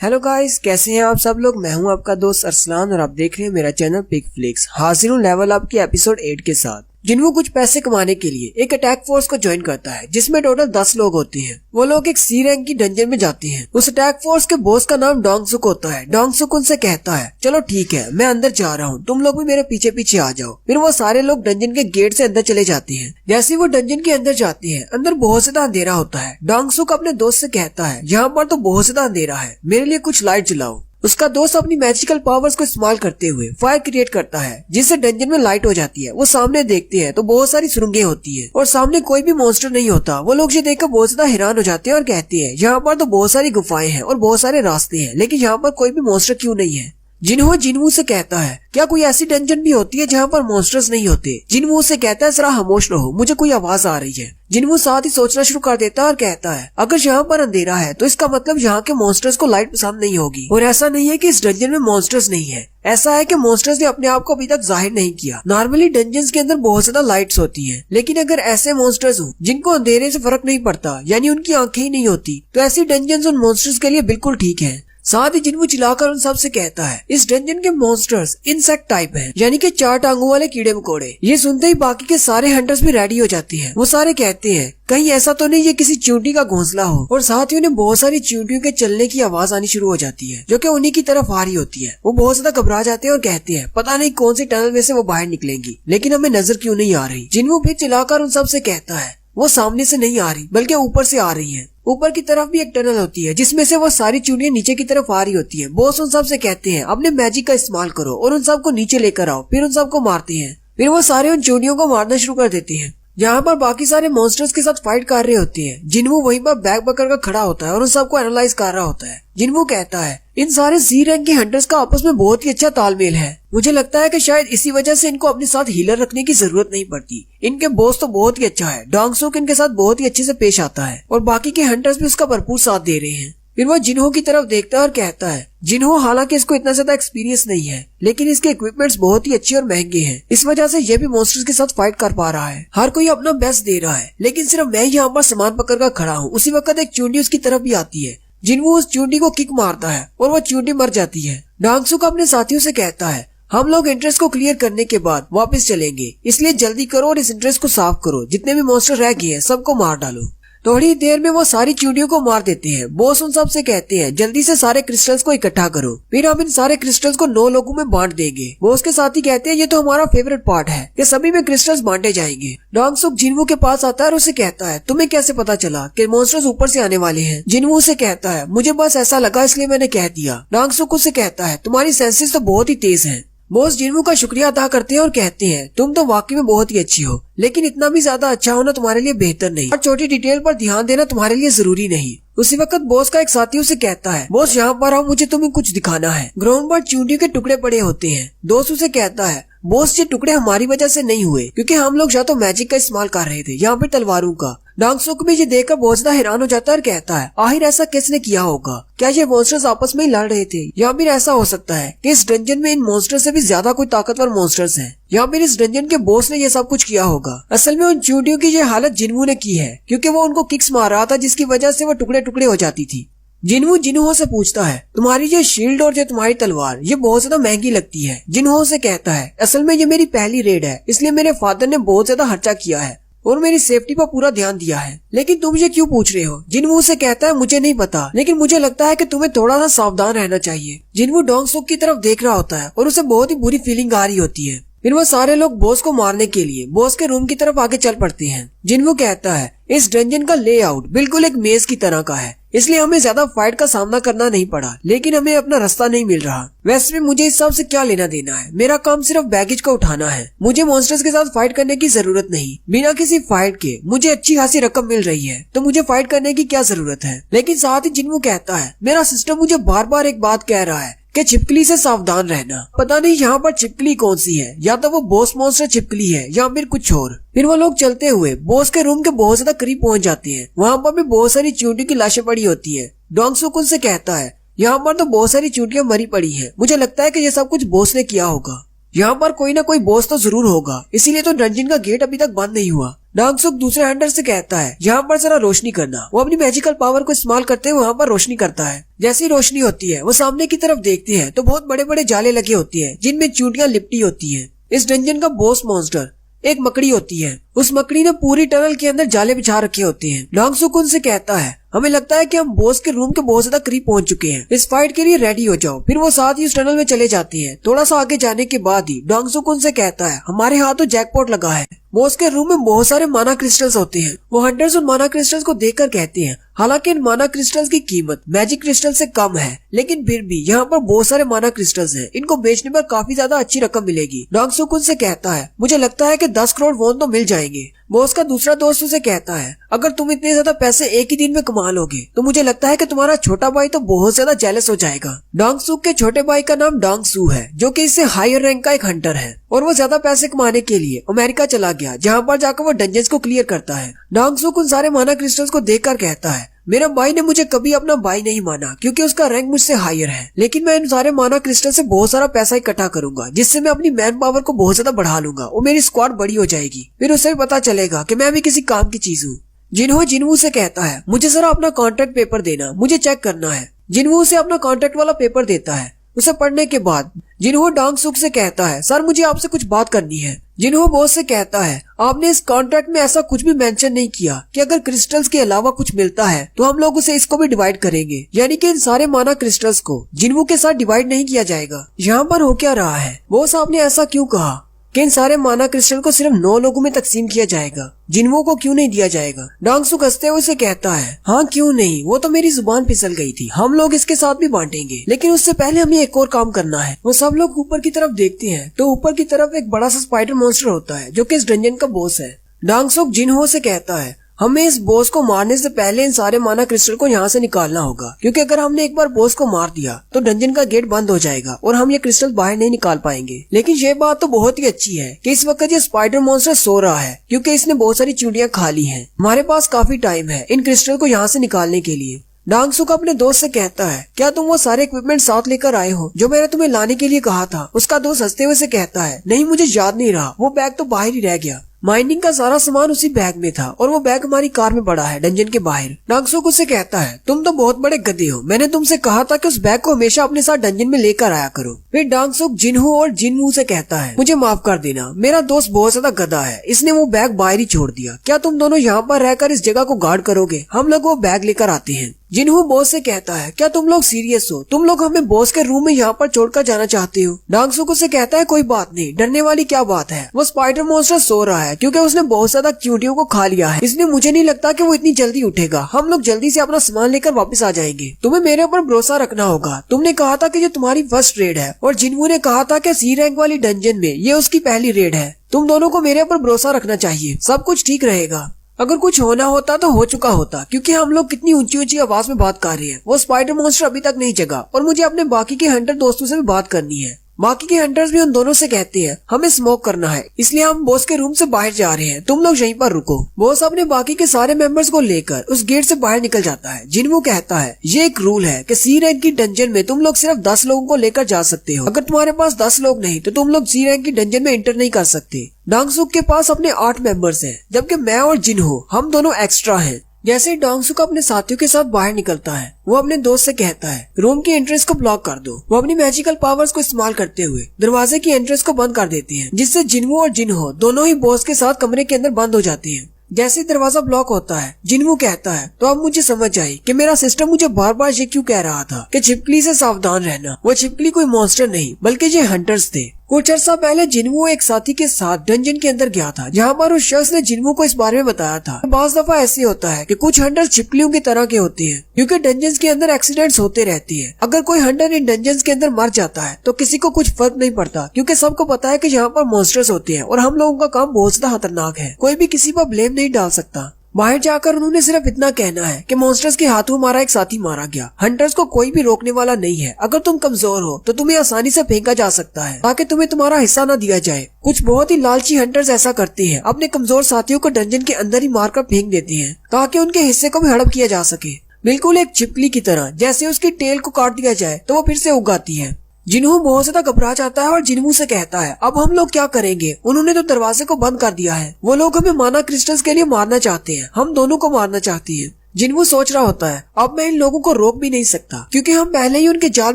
Hello guys, कैसे हैं आप सब लोग। मैं हूं आपका दोस्त अरसलान और आप देख रहे हैं मेरा चैनल पिक फ्लिक्स। हाजिर हूं लेवल अप के एपिसोड 8 के साथ। जिन्हों कुछ पैसे कमाने के लिए एक अटैक फोर्स को ज्वाइन करता है जिसमें टोटल 10 लोग होते हैं। वो लोग एक सी रैंक की डंजन में जाते हैं। उस अटैक फोर्स के बॉस का नाम डोंगसुक होता है। डोंगसुक उनसे कहता है, चलो ठीक है, मैं अंदर जा रहा हूँ, तुम लोग भी मेरे पीछे पीछे आ जाओ। फिर वो सारे लोग डंजन के गेट से अंदर चले जाते हैं। जैसे वो डंजन के अंदर जाते हैं, अंदर बहुत ज्यादा अंधेरा होता है। डोंगसुक अपने दोस्त से कहता है, यहाँ पर तो बहुत ज्यादा अंधेरा है, मेरे लिए कुछ लाइट जलाओ। उसका दोस्त अपनी मैजिकल पावर्स को इस्तेमाल करते हुए फायर क्रिएट करता है जिससे डंजन में लाइट हो जाती है। वो सामने देखते हैं तो बहुत सारी सुरंगें होती है और सामने कोई भी मॉन्स्टर नहीं होता। वो लोग ये देखकर बहुत ज्यादा हैरान हो जाते हैं और कहते हैं, यहाँ पर तो बहुत सारी गुफाएं हैं और बहुत सारे रास्ते हैं, लेकिन यहाँ पर कोई भी मॉन्स्टर क्यों नहीं है। जिन्हो जिनवू से कहता है, क्या कोई ऐसी डंजन भी होती है जहाँ पर मॉन्स्टर्स नहीं होते। जिनवू से कहता है, जरा खामोश रहो, मुझे कोई आवाज आ रही है। जिनवू साथ ही सोचना शुरू कर देता है और कहता है, अगर यहाँ पर अंधेरा है तो इसका मतलब यहाँ के मॉन्स्टर्स को लाइट पसंद नहीं होगी। और ऐसा नहीं है कि इस डंजन में मॉन्स्टर्स नहीं है, ऐसा है कि मॉन्स्टर्स ने अपने आप को अभी तक जाहिर नहीं किया। नॉर्मली डंजन्स के अंदर बहुत ज्यादा लाइट्स होती हैं, लेकिन अगर ऐसे मॉन्स्टर्स हो जिनको अंधेरे से फर्क नहीं पड़ता, यानी उनकी आंखें ही नहीं होती, तो ऐसी डंजन्स उन मॉन्स्टर्स के लिए बिल्कुल ठीक है। साथ ही जिन्वू चिल्लाकर उन सब से कहता है, इस डंजन के मॉन्स्टर्स इंसेक्ट टाइप हैं, यानी कि 4 टांगों वाले कीड़े मकोड़े। ये सुनते ही बाकी के सारे हंटर्स भी रेडी हो जाते हैं। वो सारे कहते हैं, कहीं ऐसा तो नहीं ये किसी चींटी का घोंसला हो। और साथ ही उन्हें बहुत सारी चींटियों के चलने की आवाज आनी शुरू हो जाती है जो कि उन्हीं की तरफ आ रही होती है। वो बहुत ज्यादा घबरा जाते हैं और कहते हैं, पता नहीं कौन सी टनल में से वो बाहर निकलेंगी, लेकिन हमें नजर क्यों नहीं आ रही। जिन्वू फिर चिल्लाकर उन सब से कहता है, वो सामने से नहीं आ रही बल्कि ऊपर से आ रही है। ऊपर की तरफ भी एक टनल होती है जिसमें से वो सारी चूड़ियां नीचे की तरफ आ रही होती है। बॉस उन सब से कहते हैं, अपने मैजिक का इस्तेमाल करो और उन सबको नीचे लेकर आओ। फिर उन सबको मारते हैं। फिर वो सारे उन चूड़ियों को मारना शुरू कर देते हैं। यहाँ पर बाकी सारे मॉन्स्टर्स के साथ फाइट कर रहे होते हैं। जिन्वू वहीं पर बैग पकड़ कर खड़ा होता है और उन सबको एनालाइज कर रहा होता है। जिन्वू कहता है, इन सारे सी रैंक के हंटर्स का आपस में बहुत ही अच्छा तालमेल है। मुझे लगता है कि शायद इसी वजह से इनको अपने साथ हीलर रखने की जरूरत नहीं पड़ती। इनके बॉस तो बहुत ही अच्छा है, डोंगसुक इनके साथ बहुत ही अच्छे से पेश आता है और बाकी के हंटर्स भी उसका भरपूर साथ दे रहे हैं। फिर वो जिन्हो की तरफ देखता है और कहता है, जिन्हो हालांकि इसको इतना ज्यादा एक्सपीरियंस नहीं है, लेकिन इसके इक्विपमेंट्स बहुत ही अच्छे और महंगे हैं। इस वजह से ये भी मॉन्स्टर्स के साथ फाइट कर पा रहा है। हर कोई अपना बेस्ट दे रहा है, लेकिन सिर्फ मैं यहाँ पर सामान पकड़ कर खड़ा हूँ। उसी वक्त एक चूंटी उसकी तरफ भी आती है। जिन्हो उस चूंटी को किक मारता है और वो चूंटी मर जाती है। डोंगसुक अपने साथियों से कहता है, हम लोग इंटरेस्ट को क्लियर करने के बाद वापस चलेंगे, इसलिए जल्दी करो और इस इंटरेस्ट को साफ करो। जितने भी मॉन्स्टर रह गए हैं सबको मार डालो। थोड़ी देर में वो सारी चींटियों को मार देते हैं। बॉस उन सब से कहते हैं, जल्दी से सारे क्रिस्टल्स को इकट्ठा करो, फिर हम इन सारे क्रिस्टल्स को 9 लोगों में बांट देंगे। बॉस के साथी कहते हैं, ये तो हमारा फेवरेट पार्ट है कि सभी में क्रिस्टल्स बांटे जाएंगे। डोंगसुक जिन्वू के पास आता है और उसे कहता है, तुम्हें कैसे पता चला कि मॉन्स्टर्स ऊपर से आने वाले हैं। जिन्वू से कहता है, मुझे बस ऐसा लगा इसलिए मैंने कह दिया। डोंगसुक उसे कहता है, तुम्हारी सेंसेस तो बहुत ही तेज हैं। बॉस जिन्वू का शुक्रिया अदा करते हैं और कहते हैं, तुम तो वाकई में बहुत ही अच्छी हो, लेकिन इतना भी ज्यादा अच्छा होना तुम्हारे लिए बेहतर नहीं और छोटी डिटेल पर ध्यान देना तुम्हारे लिए जरूरी नहीं। उसी वक्त बॉस का एक साथी उसे कहता है, बॉस यहाँ पर आओ, मुझे तुम्हें कुछ दिखाना है। ग्राउंड पर चूंटियों के टुकड़े पड़े होते हैं। दोस्त उसे कहता है, बॉस ये टुकड़े हमारी वजह से नहीं हुए क्योंकि हम लोग या तो मैजिक का इस्तेमाल कर रहे थे यहाँ पे तलवारों का। डोंगसुक भी ये देखकर बहुत ज्यादा हैरान हो जाता है और कहता है, आखिर ऐसा किसने किया होगा। क्या ये मॉन्स्टर्स आपस में ही लड़ रहे थे, या फिर ऐसा हो सकता है कि इस डंजन में इन मॉन्स्टर से भी ज्यादा कोई ताकतवर मॉन्स्टर्स हैं, या फिर इस डंजन के बॉस ने ये सब कुछ किया होगा। असल में उन चूंटियों की ये हालत जिन्वू ने की है क्योंकि वो उनको किक्स मार रहा था जिसकी वजह से वो टुकड़े टुकड़े हो जाती थी। जिन्वू जिन्हो से पूछता है, तुम्हारी ये शील्ड और ये तुम्हारी तलवार ये बहुत ज्यादा महंगी लगती है। जिन्हो से कहता है, असल में ये मेरी पहली रेड है, इसलिए मेरे फादर ने बहुत ज्यादा खर्चा किया है और मेरी सेफ्टी पर पूरा ध्यान दिया है। लेकिन तुम ये क्यों पूछ रहे हो। जिन्वू से कहता है, मुझे नहीं पता, लेकिन मुझे लगता है कि तुम्हें थोड़ा सा सावधान रहना चाहिए। जिन्वू डोंगसुक की तरफ देख रहा होता है और उसे बहुत ही बुरी फीलिंग आ रही होती है। फिर वो सारे लोग बॉस को मारने के लिए बॉस के रूम की तरफ आगे चल पड़ते हैं। जिन्वू कहता है, इस डंजन का लेआउट बिल्कुल एक मेज की तरह का है, इसलिए हमें ज्यादा फाइट का सामना करना नहीं पड़ा, लेकिन हमें अपना रास्ता नहीं मिल रहा। वैसे भी मुझे इस सब से क्या लेना देना है, मेरा काम सिर्फ बैगेज को उठाना है। मुझे मॉन्स्टर्स के साथ फाइट करने की जरूरत नहीं। बिना किसी फाइट के मुझे अच्छी खासी रकम मिल रही है, तो मुझे फाइट करने की क्या जरूरत है। लेकिन साथ ही जिन्वू कहता है, मेरा सिस्टम मुझे बार बार एक बात कह रहा है कि छिपकली से सावधान रहना। पता नहीं यहाँ पर छिपकली कौन सी है, या तो वो बॉस मॉन्स्टर छिपकली है या फिर कुछ और। फिर वो लोग चलते हुए बॉस के रूम के बहुत ज्यादा करीब पहुंच जाते हैं। वहाँ पर भी बहुत सारी चींटियों की लाशें पड़ी होती है। डोंगसुक उनसे कहता है, यहाँ पर तो बहुत सारी चींटियां मरी पड़ी है, मुझे लगता है कि ये सब कुछ बॉस ने किया होगा। यहाँ पर कोई ना कोई बॉस तो जरूर होगा, इसीलिए तो डंजन का गेट अभी तक बंद नहीं हुआ। डांगसुक दूसरे हंटर से कहता है यहाँ पर जरा रोशनी करना। वो अपनी मैजिकल पावर को इस्तेमाल करते हुए वहाँ पर रोशनी करता है। जैसी रोशनी होती है वो सामने की तरफ देखते हैं तो बहुत बड़े बड़े जाले लगे होते हैं जिनमें चींटियां लिपटी होती हैं। इस डंजन का बॉस मॉन्स्टर एक मकड़ी होती है। उस मकड़ी ने पूरी टनल के अंदर जाले बिछा रखे होते हैं। डांगसुक उनसे कहता है हमें लगता है कि हम बॉस के रूम के बहुत ज्यादा करीब पहुंच चुके हैं, इस फाइट के लिए रेडी हो जाओ। फिर वो साथ ही उस टनल में चले जाते हैं। थोड़ा सा आगे जाने के बाद ही डांगसुक उनसे कहता है हमारे हाथों जैकपॉट लगा है। बॉस के रूम में बहुत सारे माना क्रिस्टल्स होते हैं। वो हंटर्स उन माना क्रिस्टल्स को देखकर कहते हैं हालांकि इन माना क्रिस्टल्स की कीमत मैजिक क्रिस्टल से कम है, लेकिन फिर भी यहाँ पर बहुत सारे माना क्रिस्टल्स हैं, इनको बेचने पर काफी ज्यादा अच्छी रकम मिलेगी। डांगसुक उनसे कहता है मुझे लगता है कि 10 करोड़ वॉन तो मिल जाएंगे। बॉस का दूसरा दोस्त उसे कहता है अगर तुम इतने ज्यादा पैसे एक ही दिन में कमा लोगे तो मुझे लगता है कि तुम्हारा छोटा भाई तो बहुत ज्यादा जेलस हो जाएगा। डांगसुक के छोटे भाई का नाम डांगसू है जो कि इससे हायर रैंक का एक हंटर है और वो ज्यादा पैसे कमाने के लिए अमेरिका चला गया, जहाँ पर जाकर वो डंजन्स को क्लियर करता है। डांगसुक उन सारे माना क्रिस्टल्स को देखकर कहता है मेरा भाई ने मुझे कभी अपना भाई नहीं माना क्योंकि उसका रैंक मुझसे हायर है, लेकिन मैं इन सारे माना क्रिस्टल से बहुत सारा पैसा इकट्ठा करूंगा जिससे मैं अपनी मैन पावर को बहुत ज्यादा बढ़ा लूंगा और मेरी स्क्वाड बड़ी हो जाएगी। फिर उसे भी पता चलेगा कि मैं भी किसी काम की चीज हूँ। जिन्हो जिनवू से कहता है मुझे जरा अपना कॉन्ट्रैक्ट पेपर देना, मुझे चेक करना है। जिनवू उसे अपना कॉन्ट्रैक्ट वाला पेपर देता है। उसे पढ़ने के बाद जिन्हो डांगसुक से कहता है सर मुझे आपसे कुछ बात करनी है। जिन्हो बॉस से कहता है आपने इस कॉन्ट्रैक्ट में ऐसा कुछ भी मेंशन नहीं किया कि अगर क्रिस्टल्स के अलावा कुछ मिलता है तो हम लोग उसे इसको भी डिवाइड करेंगे, यानी कि इन सारे माना क्रिस्टल्स को जिन्हो के साथ डिवाइड नहीं किया जाएगा। यहाँ पर हो क्या रहा है? बॉस आपने ऐसा क्यों कहा कि इन सारे माना क्रिस्टल को सिर्फ 9 लोगों में तकसीम किया जाएगा, जिन्हो को क्यों नहीं दिया जाएगा? डांगसुक हंसते हुए उसे कहता है हाँ क्यों नहीं, वो तो मेरी जुबान फिसल गई थी, हम लोग इसके साथ भी बांटेंगे, लेकिन उससे पहले हमें एक और काम करना है। वो सब लोग ऊपर की तरफ देखते हैं तो ऊपर की तरफ एक बड़ा सा स्पाइडर मॉन्स्टर होता है जो कि इस डंजन का बॉस है। डांगसुक जिन्हो से कहता है हमें इस बॉस को मारने से पहले इन सारे माना क्रिस्टल को यहाँ से निकालना होगा, क्योंकि अगर हमने एक बार बॉस को मार दिया तो डंजन का गेट बंद हो जाएगा और हम ये क्रिस्टल बाहर नहीं निकाल पाएंगे। लेकिन ये बात तो बहुत ही अच्छी है कि इस वक्त ये स्पाइडर मॉन्स्टर सो रहा है क्योंकि इसने बहुत सारी चींटियां खा ली हैं। हमारे पास काफी टाइम है इन क्रिस्टल को यहाँ से निकालने के लिए। डांगसुक अपने दोस्त से कहता है क्या तुम वो सारे इक्विपमेंट साथ लेकर आए हो जो मैंने तुम्हें लाने के लिए कहा था? उसका दोस्त हंसते हुए से कहता है नहीं मुझे याद नहीं रहा, वो बैग तो बाहर ही रह गया। माइनिंग का सारा सामान उसी बैग में था और वो बैग हमारी कार में पड़ा है डंजन के बाहर। डांगसुक उससे कहता है तुम तो बहुत बड़े गधे हो, मैंने तुमसे कहा था कि उस बैग को हमेशा अपने साथ डंजन में लेकर आया करो। फिर डांगसुक जिन्हो और जिनवू से कहता है मुझे माफ कर देना, मेरा दोस्त बहुत ज्यादा गधा है, इसने वो बैग बाहर ही छोड़ दिया। क्या तुम दोनों यहाँ पर रहकर इस जगह को गार्ड करोगे? हम लोग वो बैग लेकर आते हैं। जिन्हो बॉस से कहता है क्या तुम लोग सीरियस हो? तुम लोग हमें बॉस के रूम में यहाँ पर छोड़कर जाना चाहते हो? डांगसुक उससे कहता है कोई बात नहीं, डरने वाली क्या बात है। वो स्पाइडर मॉन्स्टर सो रहा है क्योंकि उसने बहुत ज्यादा चींटियों को खा लिया है, इसलिए मुझे नहीं लगता कि वो इतनी जल्दी उठेगा। हम लोग जल्दी से अपना सामान लेकर वापस आ जाएंगे। तुम्हें मेरे ऊपर भरोसा रखना होगा। तुमने कहा था कि ये तुम्हारी फर्स्ट रेड है और जिन्हो ने कहा था कि सी रैंक वाली डंजन में ये उसकी पहली रेड है। तुम दोनों को मेरे ऊपर भरोसा रखना चाहिए, सब कुछ ठीक रहेगा। अगर कुछ होना होता तो हो चुका होता, क्योंकि हम लोग कितनी ऊंची ऊंची आवाज में बात कर रहे हैं। वो स्पाइडर मॉन्स्टर अभी तक नहीं जगा और मुझे अपने बाकी के हंटर दोस्तों से भी बात करनी है। बाकी के हंटर्स भी उन दोनों से कहते हैं हमें स्मोक करना है, इसलिए हम बॉस के रूम से बाहर जा रहे हैं, तुम लोग यहीं पर रुको। बॉस अपने बाकी के सारे मेंबर्स को लेकर उस गेट से बाहर निकल जाता है। जिन्हो कहता है ये एक रूल है कि सी रैंक की डंजन में तुम लोग सिर्फ 10 लोगों को लेकर जा सकते हो। अगर तुम्हारे पास 10 लोग नहीं तो तुम लोग सी रैंक की डंजन में एंटर नहीं कर सकते। डांगसुक के पास अपने 8 मेंबर्स हैं, जबकि मैं और जिन्हो हम दोनों एक्स्ट्रा हैं। जैसे ही डांगसुक अपने साथियों के साथ बाहर निकलता है वो अपने दोस्त से कहता है रूम की एंट्रेंस को ब्लॉक कर दो। वो अपनी मैजिकल पावर्स को इस्तेमाल करते हुए दरवाजे की एंट्रेंस को बंद कर देते हैं, जिससे जिन्हो और जिन्हो दोनों ही बॉस के साथ कमरे के अंदर बंद हो जाते हैं। जैसे ही दरवाजा ब्लॉक होता है जिन्हो कहता है तो अब मुझे समझ आई कि मेरा सिस्टम मुझे बार बार ये क्यों कह रहा था कि छिपकली से सावधान रहना। वो छिपकली कोई मॉन्स्टर नहीं बल्कि ये हंटर्स थे। कुछ अर्सा पहले जिन्हो एक साथी के साथ डंजन के अंदर गया था, जहाँ पर उस शख्स ने जिन्हो को इस बारे में बताया था। बाज़ दफा ऐसे होता है कि कुछ हंटर्स छिपकलियों की तरह के होते हैं, क्योंकि डंजन्स के अंदर एक्सीडेंट्स होते रहते हैं। अगर कोई हंटर इन डंजन्स के अंदर मर जाता है तो किसी को कुछ फर्क नहीं पड़ता, क्योंकि सबको पता है कि यहाँ पर मॉन्स्टर्स होते हैं और हम लोगों का काम बहुत ज्यादा खतरनाक है। कोई भी किसी पर ब्लेम नहीं डाल सकता। बाहर जाकर उन्होंने सिर्फ इतना कहना है कि मॉन्स्टर्स के हाथों हमारा एक साथी मारा गया। हंटर्स को कोई भी रोकने वाला नहीं है। अगर तुम कमजोर हो तो तुम्हें आसानी से फेंका जा सकता है ताकि तुम्हें तुम्हारा हिस्सा न दिया जाए। कुछ बहुत ही लालची हंटर्स ऐसा करते हैं, अपने कमजोर साथियों को डंजन के अंदर ही मारकर फेंक देते हैं ताकि उनके हिस्से को भी हड़प किया जा सके, बिल्कुल एक छिपकली की तरह। जैसे उसकी टेल को काट दिया जाए तो वो फिर से उग आती है। जिन्हू बहुत ज्यादा घबरा जाता है और जिन्हू से कहता है अब हम लोग क्या करेंगे, उन्होंने तो दरवाजे को बंद कर दिया है, वो लोग हमें माना क्रिस्टल्स के लिए मारना चाहते हैं, हम दोनों को मारना चाहती है। जिन्हू सोच रहा होता है अब मैं इन लोगों को रोक भी नहीं सकता क्योंकि हम पहले ही उनके जाल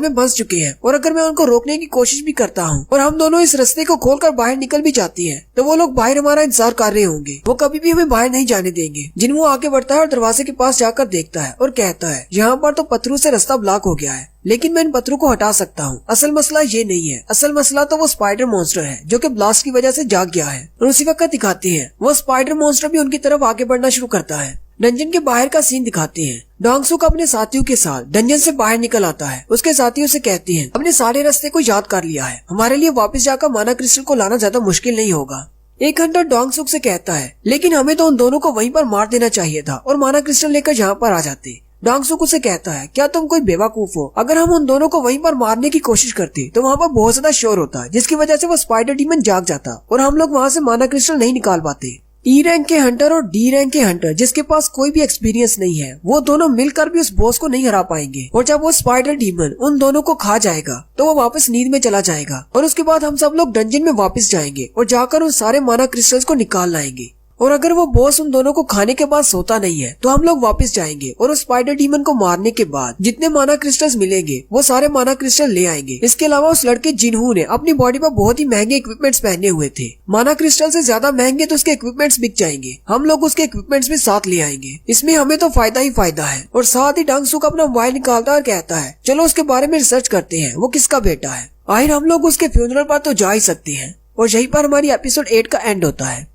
में फंस चुके हैं, और अगर मैं उनको रोकने की कोशिश भी करता हूँ और हम दोनों इस रास्ते को खोलकर बाहर निकल भी जाती हैं, तो वो लोग बाहर हमारा इंतजार कर रहे होंगे, वो कभी भी हमें बाहर नहीं जाने देंगे। जिन्हू आगे बढ़ता है और दरवाजे के पास जाकर देखता है और कहता है यहाँ पर तो पत्थरों से रास्ता ब्लॉक हो गया है, लेकिन मैं इन पत्थरों को हटा सकता हूँ। असल मसला ये नहीं है, असल मसला तो वो स्पाइडर मॉन्स्टर है जो कि ब्लास्ट की वजह से जाग गया है। और उसी वक्त दिखाते हैं वो स्पाइडर मॉन्स्टर भी उनकी तरफ आगे बढ़ना शुरू करता है। डंजन के बाहर का सीन दिखाते हैं। डोंगसुक अपने साथियों के साथ डंजन से बाहर निकल आता है। उसके साथियों से कहते हैं अपने सारे रास्ते को याद कर लिया है, हमारे लिए वापस जाकर माना क्रिस्टल को लाना ज्यादा मुश्किल नहीं होगा। एक हंटर डोंगसुक से कहता है लेकिन हमें तो उन दोनों को वहीं पर मार देना चाहिए था और माना क्रिस्टल लेकर यहाँ पर आ जाते। डोंगसुक उसे कहता है क्या तुम कोई बेवकूफ हो, अगर हम उन दोनों को वहीं पर मारने की कोशिश करते तो वहाँ पर बहुत ज्यादा शोर होता, जिसकी वजह से वो स्पाइडर डीमन जाग जाता और हम लोग वहाँ से माना क्रिस्टल नहीं निकाल पाते। ई रैंक के हंटर और डी रैंक के हंटर जिसके पास कोई भी एक्सपीरियंस नहीं है, वो दोनों मिलकर भी उस बॉस को नहीं हरा पाएंगे, और जब वो स्पाइडर डीमन उन दोनों को खा जाएगा तो वो वापस नींद में चला जाएगा, और उसके बाद हम सब लोग डंजन में वापस जाएंगे और जाकर उन सारे माना क्रिस्टल्स को निकाल लाएंगे। और अगर वो बॉस उन दोनों को खाने के बाद सोता नहीं है तो हम लोग वापस जाएंगे और उस स्पाइडर डीमन को मारने के बाद जितने माना क्रिस्टल्स मिलेंगे वो सारे माना क्रिस्टल ले आएंगे। इसके अलावा उस लड़के जिन्हू ने अपनी बॉडी पर बहुत ही महंगे इक्विपमेंट्स पहने हुए थे, माना क्रिस्टल से ज्यादा महंगे, तो उसके इक्विपमेंट्स बिक जाएंगे, हम लोग उसके इक्विपमेंट्स भी साथ ले आएंगे। इसमें हमें तो फायदा ही फायदा है। और साथ ही डोंगसुक अपना मोबाइल निकालता है और कहता है चलो उसके बारे में रिसर्च करते हैं, वो किसका बेटा है, आखिर हम लोग उसके फ्यूनरल पर तो जा ही सकते हैं। और यहीं पर हमारी एपिसोड 8 का एंड होता है।